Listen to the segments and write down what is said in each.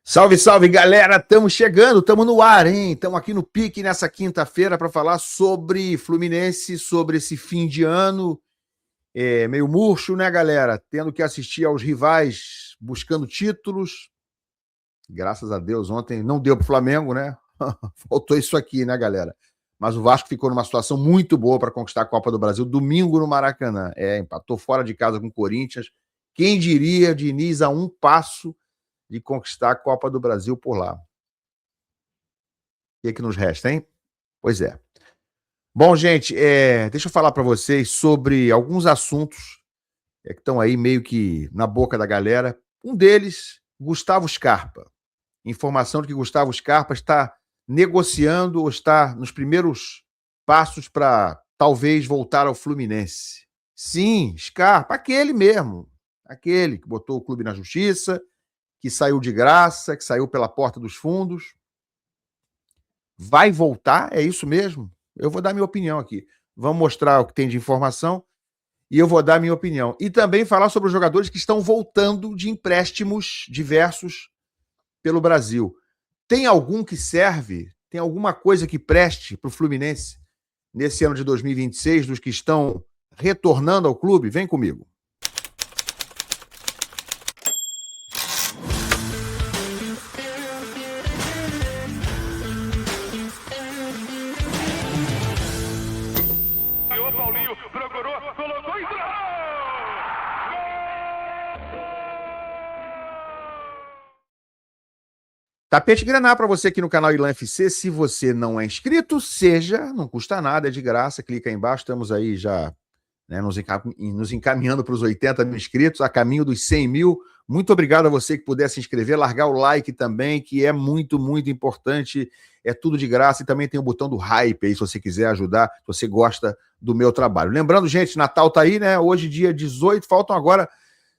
Salve, salve, galera! Estamos chegando, estamos no ar, hein? Estamos aqui no pique nessa quinta-feira para falar sobre Fluminense, sobre esse fim de ano meio murcho, né, galera? Tendo que assistir aos rivais buscando títulos. Graças a Deus, ontem não deu para o Flamengo, né? Faltou isso aqui, né, galera? Mas o Vasco ficou numa situação muito boa para conquistar a Copa do Brasil domingo no Maracanã. Empatou fora de casa com o Corinthians. Quem diria, Diniz, a um passo de conquistar a Copa do Brasil por lá. O que é que nos resta, hein? Pois é. Bom, gente, deixa eu falar para vocês sobre alguns assuntos que estão aí meio que na boca da galera. Um deles, Gustavo Scarpa. Informação de que Gustavo Scarpa está negociando ou está nos primeiros passos para talvez voltar ao Fluminense. Sim, Scarpa, aquele mesmo. Aquele que botou o clube na justiça, que saiu de graça, que saiu pela porta dos fundos. Vai voltar? É isso mesmo? Eu vou dar minha opinião aqui. Vamos mostrar o que tem de informação e eu vou dar minha opinião. E também falar sobre os jogadores que estão voltando de empréstimos diversos pelo Brasil. Tem algum que serve? Tem alguma coisa que preste para o Fluminense nesse ano de 2026, dos que estão retornando ao clube? Vem comigo. Tapete Grená para você aqui no canal Ilan FC. Se você não é inscrito, seja, não custa nada, é de graça. Clica aí embaixo, estamos aí já nos encaminhando para os 80 mil inscritos, a caminho dos 100 mil. Muito obrigado a você que puder se inscrever, largar o like também, que é muito, muito importante. É tudo de graça e também tem o botão do hype aí, se você quiser ajudar, se você gosta do meu trabalho. Lembrando, gente, Natal tá aí, né? Hoje, dia 18, faltam agora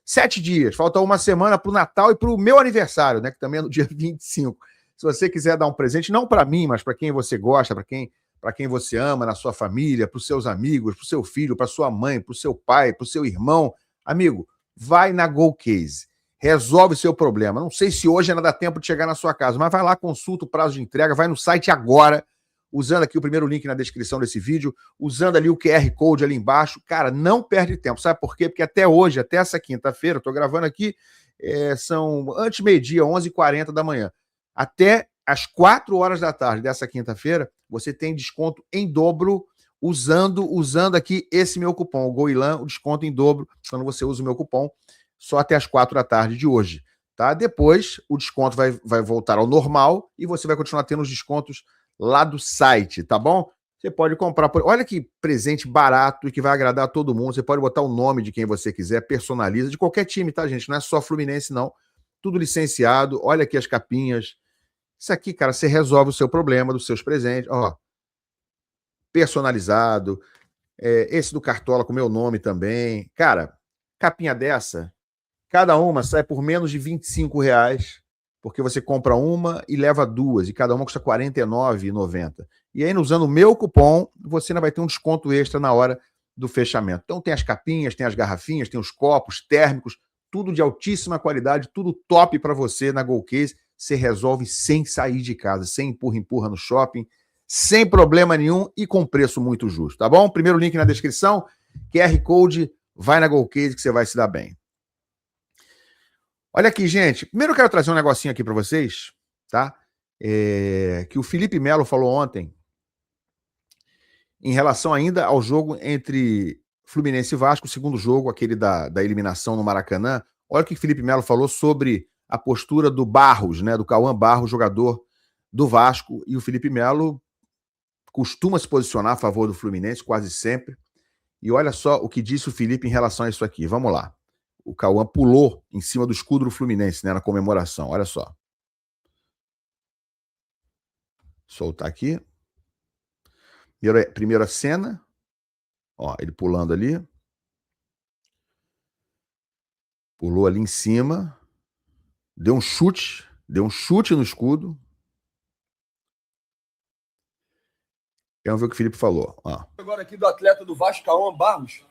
7 dias, falta uma semana para o Natal e para o meu aniversário, né? Que também é no dia 25. Se você quiser dar um presente, não para mim, mas para quem você gosta, para quem você ama, na sua família, para os seus amigos, para o seu filho, para sua mãe, para o seu pai, para o seu irmão, amigo, vai na GoCase. Resolve o seu problema. Não sei se hoje ainda dá tempo de chegar na sua casa, mas vai lá, consulta o prazo de entrega, vai no site agora, usando aqui o primeiro link na descrição desse vídeo, usando ali o QR Code ali embaixo. Cara, não perde tempo. Sabe por quê? Porque até hoje, até essa quinta-feira, eu tô gravando aqui, são antes meio-dia, 11h40 da manhã. Até às 4 horas da tarde dessa quinta-feira, você tem desconto em dobro usando aqui esse meu cupom, o GOILAN, o desconto em dobro, quando você usa o meu cupom, só até às 4 da tarde de hoje. Tá? Depois, o desconto vai voltar ao normal e você vai continuar tendo os descontos lá do site, tá bom? Você pode comprar. Olha que presente barato e que vai agradar a todo mundo. Você pode botar o nome de quem você quiser, personaliza, de qualquer time, tá, gente? Não é só Fluminense, não. Tudo licenciado. Olha aqui as capinhas. Isso aqui, cara, você resolve o seu problema dos seus presentes. Ó, personalizado. Esse do Cartola com meu nome também. Cara, capinha dessa, cada uma sai por menos de R$25. Porque você compra uma e leva duas, e cada uma custa R$ 49,90. E aí, usando o meu cupom, você ainda vai ter um desconto extra na hora do fechamento. Então tem as capinhas, tem as garrafinhas, tem os copos térmicos, tudo de altíssima qualidade, tudo top para você na GoCase. Você resolve sem sair de casa, sem empurra no shopping, sem problema nenhum e com preço muito justo, tá bom? Primeiro link na descrição, QR Code, vai na GoCase que você vai se dar bem. Olha aqui, gente. Primeiro eu quero trazer um negocinho aqui para vocês, tá? Que o Felipe Melo falou ontem em relação ainda ao jogo entre Fluminense e Vasco, o segundo jogo, aquele da eliminação no Maracanã. Olha o que o Felipe Melo falou sobre a postura do Barros, né? Do Cauã Barros, jogador do Vasco. E o Felipe Melo costuma se posicionar a favor do Fluminense quase sempre. E olha só o que disse o Felipe em relação a isso aqui. Vamos lá. O Cauã pulou em cima do escudo do Fluminense, né, na comemoração. Olha só. Soltar aqui. Primeira cena. Ó, ele pulando ali. Pulou ali em cima. Deu um chute no escudo. Vamos ver o que o Felipe falou. Ó. Agora aqui do atleta do Vasco, Cauã Barros.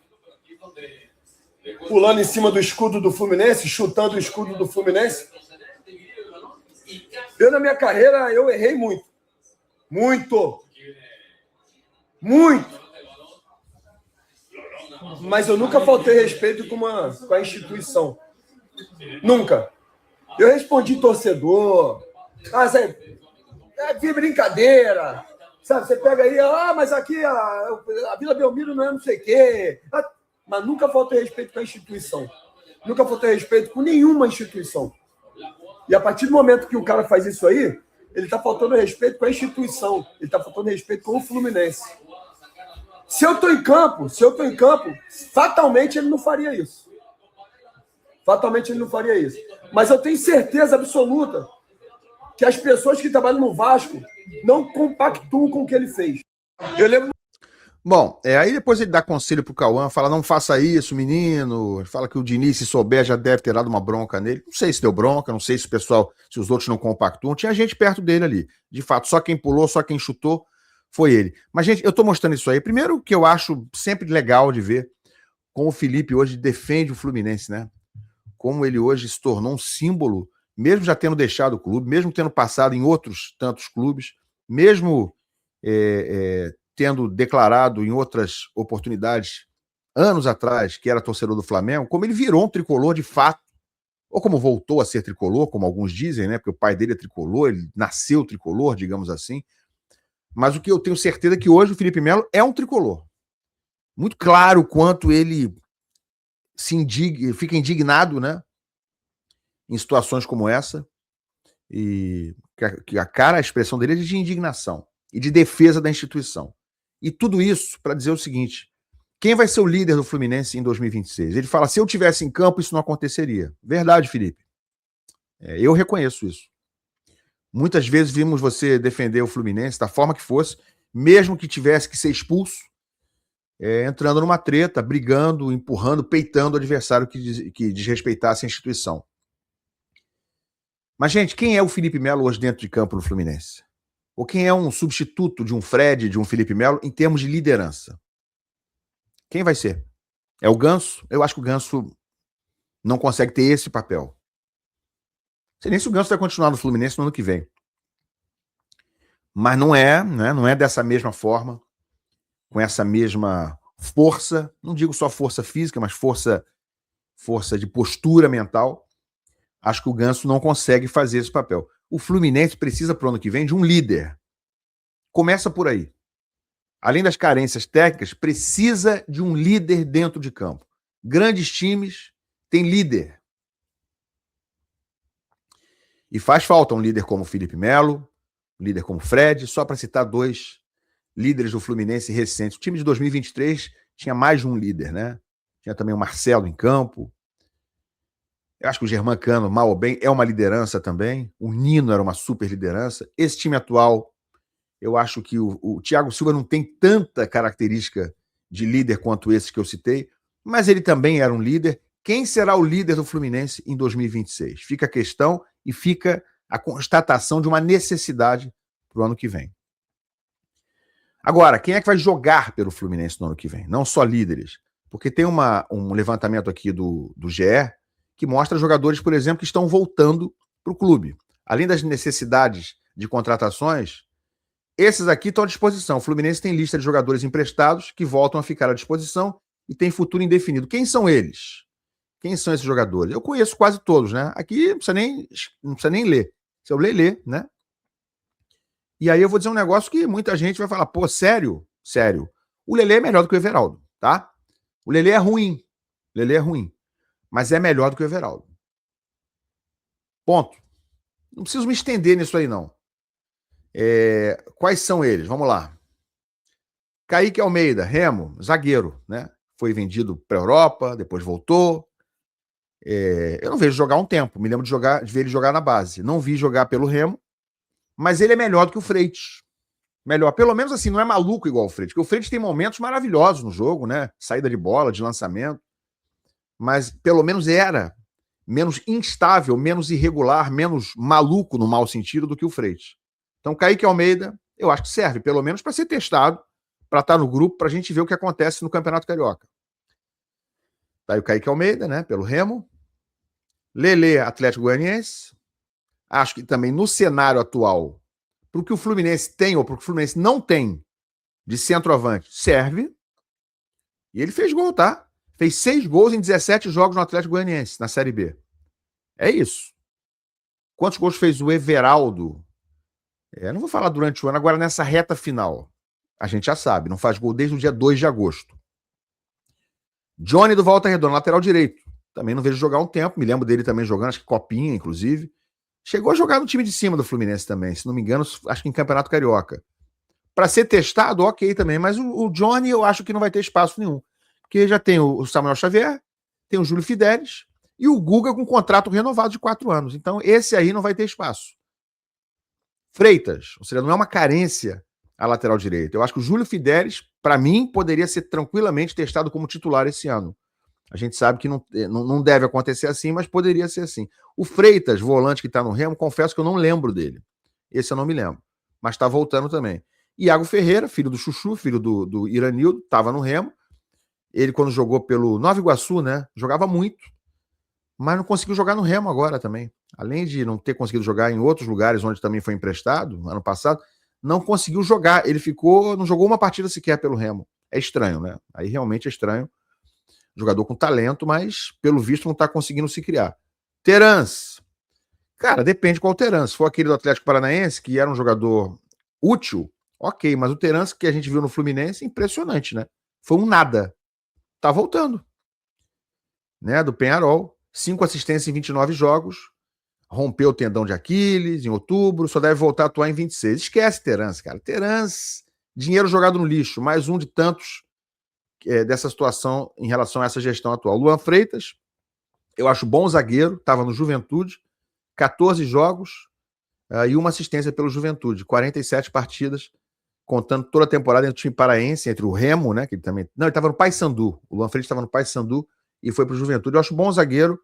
Pulando em cima do escudo do Fluminense, chutando o escudo do Fluminense. Eu, na minha carreira, eu errei muito. Muito. Muito. Mas eu nunca faltei respeito com a instituição. Nunca. Eu respondi torcedor. É brincadeira. Sabe, você pega aí, mas aqui a Vila Belmiro não é não sei o quê. Mas nunca faltei respeito com a instituição. Nunca faltei respeito com nenhuma instituição. E a partir do momento que o cara faz isso aí, ele está faltando respeito com a instituição. Ele está faltando respeito com o Fluminense. Se eu estou em campo, fatalmente ele não faria isso. Fatalmente ele não faria isso. Mas eu tenho certeza absoluta que as pessoas que trabalham no Vasco não compactuam com o que ele fez. Eu lembro. Bom, aí depois ele dá conselho pro Cauã, fala, não faça isso, menino. Fala que o Diniz, se souber, já deve ter dado uma bronca nele. Não sei se deu bronca, não sei se o pessoal, se os outros não compactuam. Tinha gente perto dele ali. De fato, só quem pulou, só quem chutou foi ele. Mas, gente, eu tô mostrando isso aí. Primeiro que eu acho sempre legal de ver como o Felipe hoje defende o Fluminense, né? Como ele hoje se tornou um símbolo, mesmo já tendo deixado o clube, mesmo tendo passado em outros tantos clubes, mesmo tendo declarado em outras oportunidades, anos atrás, que era torcedor do Flamengo, como ele virou um tricolor de fato, ou como voltou a ser tricolor, como alguns dizem, né? Porque o pai dele é tricolor, ele nasceu tricolor, digamos assim. Mas o que eu tenho certeza é que hoje o Felipe Melo é um tricolor. Muito claro o quanto ele fica indignado, né? Em situações como essa. E que a expressão dele é de indignação e de defesa da instituição. E tudo isso para dizer o seguinte: quem vai ser o líder do Fluminense em 2026? Ele fala, se eu tivesse em campo, isso não aconteceria. Verdade, Felipe. Eu reconheço isso. Muitas vezes vimos você defender o Fluminense da forma que fosse, mesmo que tivesse que ser expulso, entrando numa treta, brigando, empurrando, peitando o adversário que desrespeitasse a instituição. Mas, gente, quem é o Felipe Melo hoje dentro de campo no Fluminense? Ou quem é um substituto de um Fred, de um Felipe Melo, em termos de liderança? Quem vai ser? É o Ganso? Eu acho que o Ganso não consegue ter esse papel. Não sei nem se o Ganso vai continuar no Fluminense no ano que vem. Mas não é, né? Não é dessa mesma forma, com essa mesma força, não digo só força física, mas força de postura mental. Acho que o Ganso não consegue fazer esse papel. O Fluminense precisa, para o ano que vem, de um líder. Começa por aí. Além das carências técnicas, precisa de um líder dentro de campo. Grandes times têm líder. E faz falta um líder como o Felipe Melo, um líder como o Fred, só para citar dois líderes do Fluminense recentes. O time de 2023 tinha mais de um líder, né? Tinha também o Marcelo em campo. Eu acho que o Germancano, mal ou bem, é uma liderança também. O Nino era uma super liderança. Esse time atual, eu acho que o Thiago Silva não tem tanta característica de líder quanto esses que eu citei, mas ele também era um líder. Quem será o líder do Fluminense em 2026? Fica a questão e fica a constatação de uma necessidade para o ano que vem. Agora, quem é que vai jogar pelo Fluminense no ano que vem? Não só líderes. Porque tem um levantamento aqui do GE que mostra jogadores, por exemplo, que estão voltando para o clube. Além das necessidades de contratações, esses aqui estão à disposição. O Fluminense tem lista de jogadores emprestados que voltam a ficar à disposição e tem futuro indefinido. Quem são eles? Quem são esses jogadores? Eu conheço quase todos, né? Aqui não precisa nem ler. Se eu ler, lê, né? E aí eu vou dizer um negócio que muita gente vai falar, pô, sério? Sério. O Lelê é melhor do que o Everaldo, tá? O Lelê é ruim. O Lelê é ruim. Mas é melhor do que o Everaldo. Ponto. Não preciso me estender nisso aí, não. Quais são eles? Vamos lá. Kaique Almeida, Remo, zagueiro, né? Foi vendido para a Europa, depois voltou. Eu não vejo jogar há um tempo. Me lembro de ver ele jogar na base. Não vi jogar pelo Remo, mas ele é melhor do que o Freitas. Melhor. Pelo menos assim, não é maluco igual o Freitas, porque o Freitas tem momentos maravilhosos no jogo, né? Saída de bola, de lançamento. Mas pelo menos era menos instável, menos irregular, menos maluco no mau sentido do que o Freitas. Então, Kaique Almeida, eu acho que serve, pelo menos para ser testado, para estar no grupo, para a gente ver o que acontece no Campeonato Carioca. Tá aí o Kaique Almeida, né? Pelo Remo. Lelê, Atlético Goianiense. acho que também no cenário atual, para o que o Fluminense tem ou para o que o Fluminense não tem de centroavante, serve. E ele fez gol, tá? Fez 6 gols em 17 jogos no Atlético Goianiense, na Série B. É isso. Quantos gols fez o Everaldo? Não vou falar durante o ano, agora nessa reta final. A gente já sabe, não faz gol desde o dia 2 de agosto. Johnny do Volta Redonda, lateral direito. Também não vejo jogar há um tempo, me lembro dele também jogando, acho que Copinha, inclusive. Chegou a jogar no time de cima do Fluminense também, se não me engano, acho que em Campeonato Carioca. Para ser testado, ok também, mas o Johnny eu acho que não vai ter espaço nenhum. Porque já tem o Samuel Xavier, tem o Júlio Fidelis e o Guga com contrato renovado de 4 anos. Então esse aí não vai ter espaço. Freitas, ou seja, não é uma carência a lateral direito. Eu acho que o Júlio Fidelis, para mim, poderia ser tranquilamente testado como titular esse ano. A gente sabe que não deve acontecer assim, mas poderia ser assim. O Freitas, volante que está no Remo, confesso que eu não lembro dele. Esse eu não me lembro. Mas está voltando também. Iago Ferreira, filho do Chuchu, filho do Iranildo, estava no Remo. Ele, quando jogou pelo Nova Iguaçu, né, jogava muito, mas não conseguiu jogar no Remo agora também. Além de não ter conseguido jogar em outros lugares onde também foi emprestado, ano passado, não conseguiu jogar. Ele não jogou uma partida sequer pelo Remo. É estranho, né? Aí realmente é estranho. Jogador com talento, mas pelo visto não está conseguindo se criar. Terans. Cara, depende qual Terans. Se for aquele do Atlético Paranaense, que era um jogador útil, ok, mas o Terans que a gente viu no Fluminense, impressionante, né? Foi um nada. Tá voltando. Né? Do Peñarol. 5 assistências em 29 jogos. Rompeu o tendão de Aquiles em outubro, só deve voltar a atuar em 26. Esquece Terans, cara. Terans, dinheiro jogado no lixo. Mais um de tantos dessa situação em relação a essa gestão atual. Luan Freitas, eu acho bom zagueiro, estava no Juventude, 14 jogos e uma assistência pelo Juventude, 47 partidas, contando toda a temporada entre o time paraense, entre o Remo, né, que ele também... Não, ele estava no Paysandu, o Luan Freitas estava no Paysandu e foi para o Juventude. Eu acho bom zagueiro,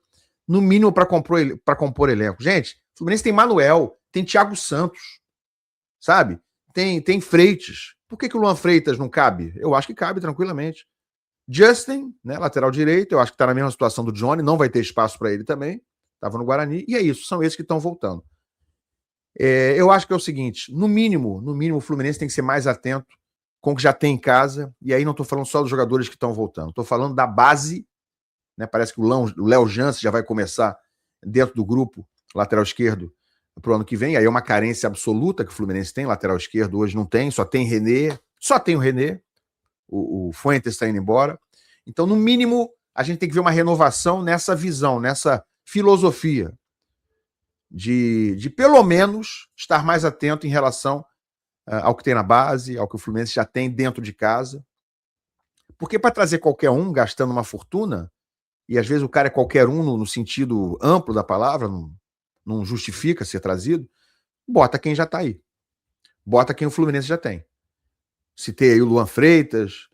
no mínimo para compor elenco. Gente, o Fluminense tem Manuel, tem Thiago Santos, sabe? Tem Freitas. Por que o Luan Freitas não cabe? Eu acho que cabe tranquilamente. Justin, né, lateral direito, eu acho que está na mesma situação do Johnny, não vai ter espaço para ele também. Estava no Guarani, e é isso, são esses que estão voltando. Eu acho que é o seguinte, no mínimo, o Fluminense tem que ser mais atento com o que já tem em casa, e aí não estou falando só dos jogadores que estão voltando, estou falando da base, né, parece que o Léo Jansen já vai começar dentro do grupo, lateral esquerdo, para o ano que vem, aí é uma carência absoluta que o Fluminense tem, lateral esquerdo hoje não tem, só tem o René, o Fuentes está indo embora. Então, no mínimo, a gente tem que ver uma renovação nessa visão, nessa filosofia de pelo menos estar mais atento em relação ao que tem na base, ao que o Fluminense já tem dentro de casa. Porque para trazer qualquer um gastando uma fortuna, e às vezes o cara é qualquer um no sentido amplo da palavra, não justifica ser trazido, bota quem já está aí. Bota quem o Fluminense já tem. Citei aí o Luan Freitas,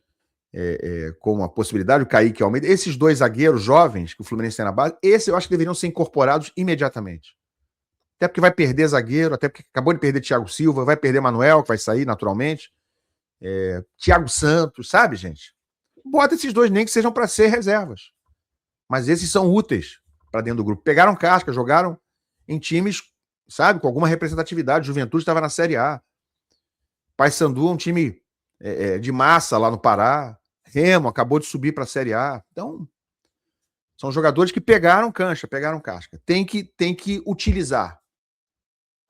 com a possibilidade, o Kaique Almeida, esses 2 zagueiros jovens que o Fluminense tem na base, esses eu acho que deveriam ser incorporados imediatamente. Até porque vai perder zagueiro, até porque acabou de perder Thiago Silva, vai perder Manuel, que vai sair naturalmente, Thiago Santos, sabe, gente? Bota esses 2 nem que sejam para ser reservas. Mas esses são úteis para dentro do grupo. Pegaram casca, jogaram em times, sabe, com alguma representatividade. Juventude estava na Série A. Paysandu é um time de massa lá no Pará. Remo acabou de subir para a Série A. Então, são jogadores que pegaram cancha, pegaram casca. Tem que utilizar.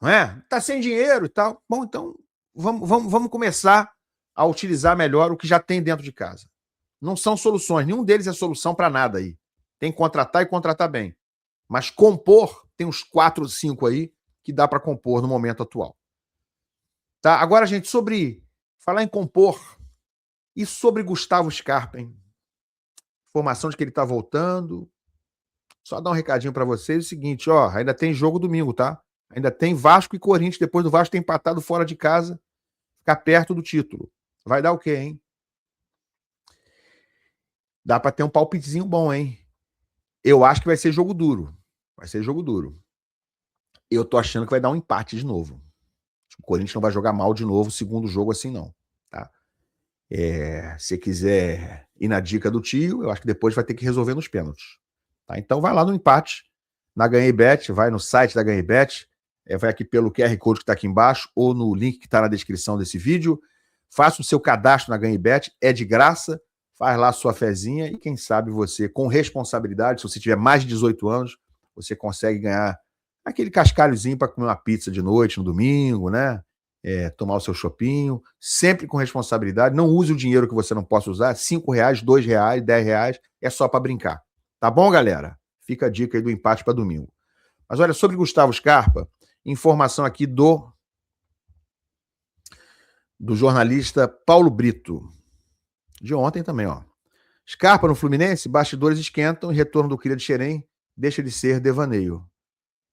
Não é? Tá sem dinheiro e tal. Bom, então vamos começar a utilizar melhor o que já tem dentro de casa. Não são soluções. Nenhum deles é solução para nada aí. Tem que contratar e contratar bem. Mas compor, tem uns 4 ou 5 aí que dá para compor no momento atual. Tá? Agora, gente, sobre falar em compor e sobre Gustavo Scarpa, hein? Informação de que ele tá voltando. Só dar um recadinho para vocês, o seguinte, ó, ainda tem jogo domingo, tá? Ainda tem Vasco e Corinthians, depois do Vasco ter empatado fora de casa, ficar perto do título. Vai dar o quê, hein? Dá para ter um palpitezinho bom, hein? Eu acho que vai ser jogo duro. Vai ser jogo duro. Eu tô achando que vai dar um empate de novo. O Corinthians não vai jogar mal de novo, segundo jogo assim não, tá? Se quiser ir na dica do tio, eu acho que depois vai ter que resolver nos pênaltis. Tá? Então vai lá no empate, na Ganhaibet, vai no site da Ganhaibet, vai aqui pelo QR Code que está aqui embaixo ou no link que está na descrição desse vídeo. Faça o seu cadastro na GanhBet, é de graça. Faz lá a sua fezinha e quem sabe você, com responsabilidade, se você tiver mais de 18 anos, você consegue ganhar aquele cascalhozinho para comer uma pizza de noite, no domingo, né? Tomar o seu chopinho, sempre com responsabilidade. Não use o dinheiro que você não possa usar, R$5, R$2, R$10, é só para brincar. Tá bom, galera? Fica a dica aí do empate para domingo. Mas olha, sobre Gustavo Scarpa, informação aqui do jornalista Paulo Brito. De ontem também, ó. Scarpa no Fluminense, bastidores esquentam e retorno do Cria de Xerém deixa de ser devaneio.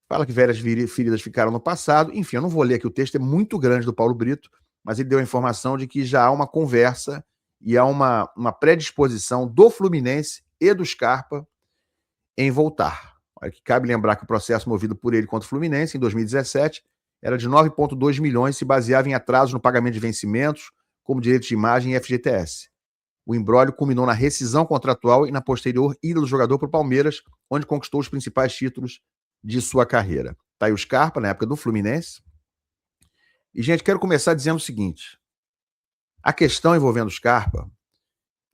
Fala que velhas feridas ficaram no passado. Enfim, eu não vou ler aqui o texto, é muito grande do Paulo Brito, mas ele deu a informação de que já há uma conversa e há uma predisposição do Fluminense e do Scarpa em voltar. Olha, que cabe lembrar que o processo movido por ele contra o Fluminense em 2017 era de 9,2 milhões e se baseava em atrasos no pagamento de vencimentos, como direito de imagem e FGTS. O imbróglio culminou na rescisão contratual e na posterior ida do jogador para o Palmeiras, onde conquistou os principais títulos de sua carreira. Tá aí o Scarpa, na época do Fluminense. E, gente, quero começar dizendo o seguinte. A questão envolvendo o Scarpa,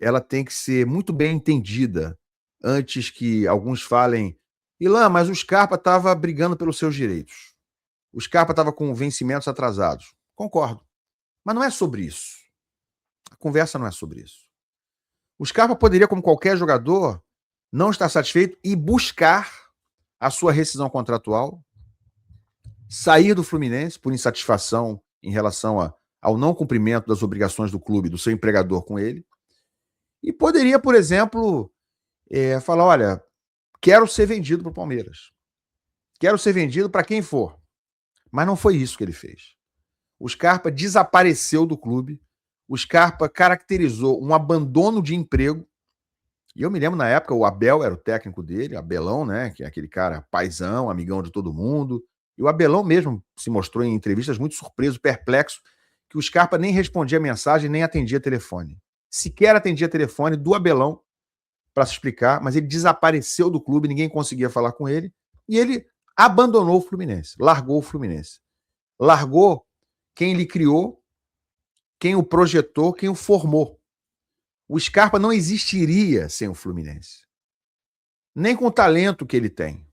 ela tem que ser muito bem entendida antes que alguns falem Ilan, mas o Scarpa estava brigando pelos seus direitos. O Scarpa estava com vencimentos atrasados. Concordo. Mas não é sobre isso. A conversa não é sobre isso. O Scarpa poderia, como qualquer jogador, não estar satisfeito e buscar a sua rescisão contratual, sair do Fluminense por insatisfação em relação ao não cumprimento das obrigações do clube, do seu empregador com ele, e poderia, por exemplo, falar, olha, quero ser vendido para o Palmeiras. Quero ser vendido para quem for. Mas não foi isso que ele fez. O Scarpa desapareceu do clube. O Scarpa caracterizou um abandono de emprego. E eu me lembro na época, o Abel era o técnico dele, Abelão, né? Que é aquele cara paizão, amigão de todo mundo. E o Abelão mesmo se mostrou em entrevistas muito surpreso, perplexo, que o Scarpa nem respondia mensagem, nem atendia telefone. Sequer atendia telefone do Abelão para se explicar, mas ele desapareceu do clube, ninguém conseguia falar com ele, e ele abandonou o Fluminense, largou o Fluminense. Largou quem lhe criou, quem o projetou, quem o formou. O Scarpa não existiria sem o Fluminense. Nem com o talento que ele tem.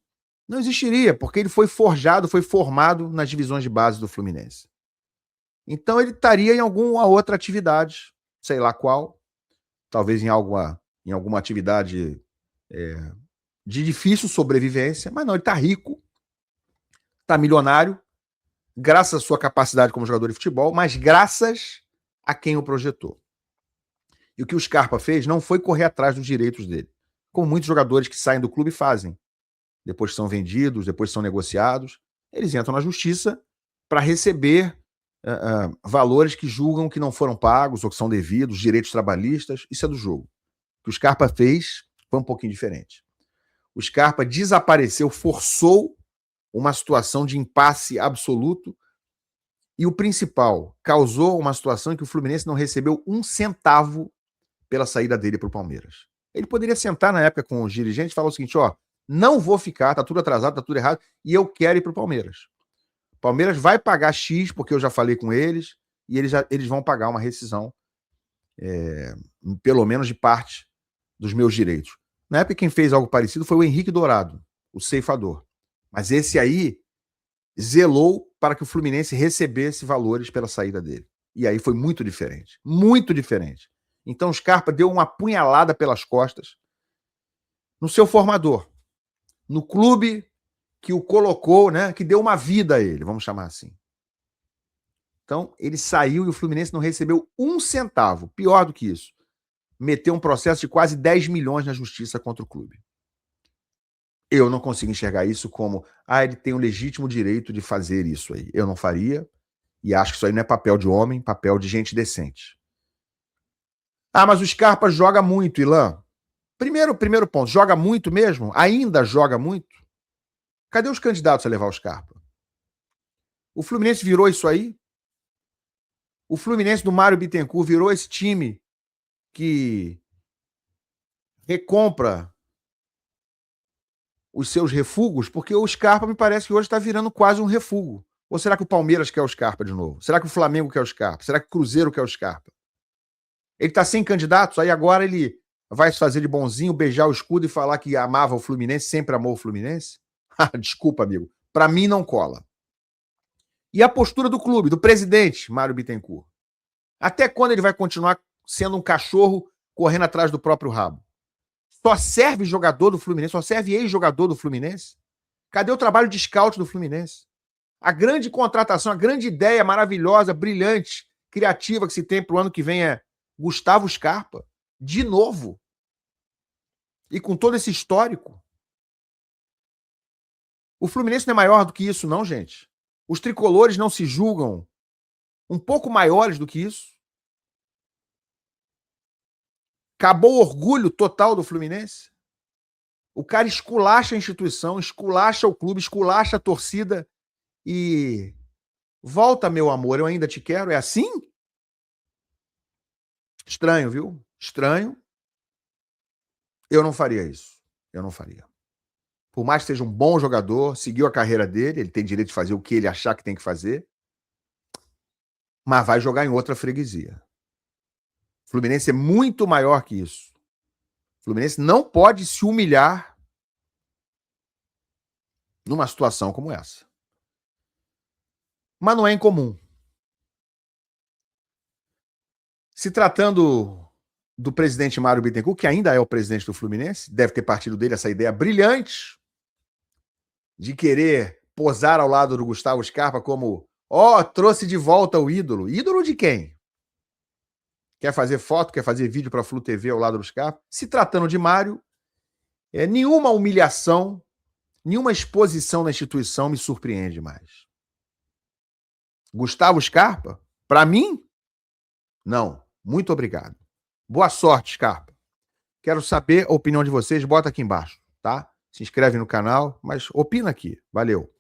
Não existiria, porque ele foi forjado, foi formado nas divisões de base do Fluminense. Então ele estaria em alguma outra atividade, sei lá qual, talvez em alguma atividade de difícil sobrevivência, mas não, ele está rico, está milionário, graças à sua capacidade como jogador de futebol, mas graças a quem o projetou. E o que o Scarpa fez não foi correr atrás dos direitos dele, como muitos jogadores que saem do clube fazem. Depois são vendidos, depois são negociados, eles entram na justiça para receber valores que julgam que não foram pagos ou que são devidos, direitos trabalhistas. Isso é do jogo. O que o Scarpa fez foi um pouquinho diferente. O Scarpa desapareceu, forçou uma situação de impasse absoluto e o principal, causou uma situação em que o Fluminense não recebeu um centavo pela saída dele para o Palmeiras. Ele poderia sentar na época com os dirigentes e falar o seguinte, ó, não vou ficar, tá tudo atrasado, tá tudo errado, e eu quero ir para o Palmeiras. O Palmeiras vai pagar X, porque eu já falei com eles, e eles vão pagar uma rescisão, pelo menos de parte dos meus direitos. Na época, quem fez algo parecido foi o Henrique Dourado, o ceifador. Mas esse aí zelou para que o Fluminense recebesse valores pela saída dele. E aí foi muito diferente. Muito diferente. Então o Scarpa deu uma punhalada pelas costas no seu formador, no clube que o colocou, né, que deu uma vida a ele, vamos chamar assim. Então ele saiu e o Fluminense não recebeu um centavo. Pior do que isso. Meteu um processo de quase 10 milhões na justiça contra o clube. Eu não consigo enxergar isso como ele tem o legítimo direito de fazer isso aí. Eu não faria e acho que isso aí não é papel de homem, papel de gente decente. Mas o Scarpa joga muito, Ilan. Primeiro ponto, joga muito mesmo? Ainda joga muito? Cadê os candidatos a levar o Scarpa? O Fluminense virou isso aí? O Fluminense do Mário Bittencourt virou esse time que recompra os seus refugos, porque o Scarpa me parece que hoje está virando quase um refugo. Ou será que o Palmeiras quer o Scarpa de novo? Será que o Flamengo quer o Scarpa? Será que o Cruzeiro quer o Scarpa? Ele está sem candidatos, aí agora ele vai se fazer de bonzinho, beijar o escudo e falar que amava o Fluminense, sempre amou o Fluminense? Desculpa, amigo. Para mim não cola. E a postura do clube, do presidente, Mário Bittencourt? Até quando ele vai continuar sendo um cachorro correndo atrás do próprio rabo? Só serve jogador do Fluminense? Só serve ex-jogador do Fluminense? Cadê o trabalho de scout do Fluminense? A grande contratação, a grande ideia maravilhosa, brilhante, criativa que se tem para o ano que vem é Gustavo Scarpa, de novo. E com todo esse histórico. O Fluminense não é maior do que isso, não, gente. Os tricolores não se julgam um pouco maiores do que isso. Acabou o orgulho total do Fluminense. O cara esculacha a instituição, esculacha o clube, esculacha a torcida e volta, meu amor, eu ainda te quero. É assim? Estranho, viu? Estranho. Eu não faria isso. Eu não faria. Por mais que seja um bom jogador, seguiu a carreira dele, ele tem direito de fazer o que ele achar que tem que fazer, mas vai jogar em outra freguesia. O Fluminense é muito maior que isso. O Fluminense não pode se humilhar numa situação como essa. Mas não é incomum. Se tratando do presidente Mário Bittencourt, que ainda é o presidente do Fluminense, deve ter partido dele essa ideia brilhante de querer posar ao lado do Gustavo Scarpa como, trouxe de volta o ídolo. Ídolo de quem? Quer fazer foto, quer fazer vídeo para a Flu TV ao lado do Scarpa? Se tratando de Mário, nenhuma humilhação, nenhuma exposição na instituição me surpreende mais. Gustavo Scarpa? Para mim? Não. Muito obrigado. Boa sorte, Scarpa. Quero saber a opinião de vocês. Bota aqui embaixo, tá? Se inscreve no canal, mas opina aqui. Valeu.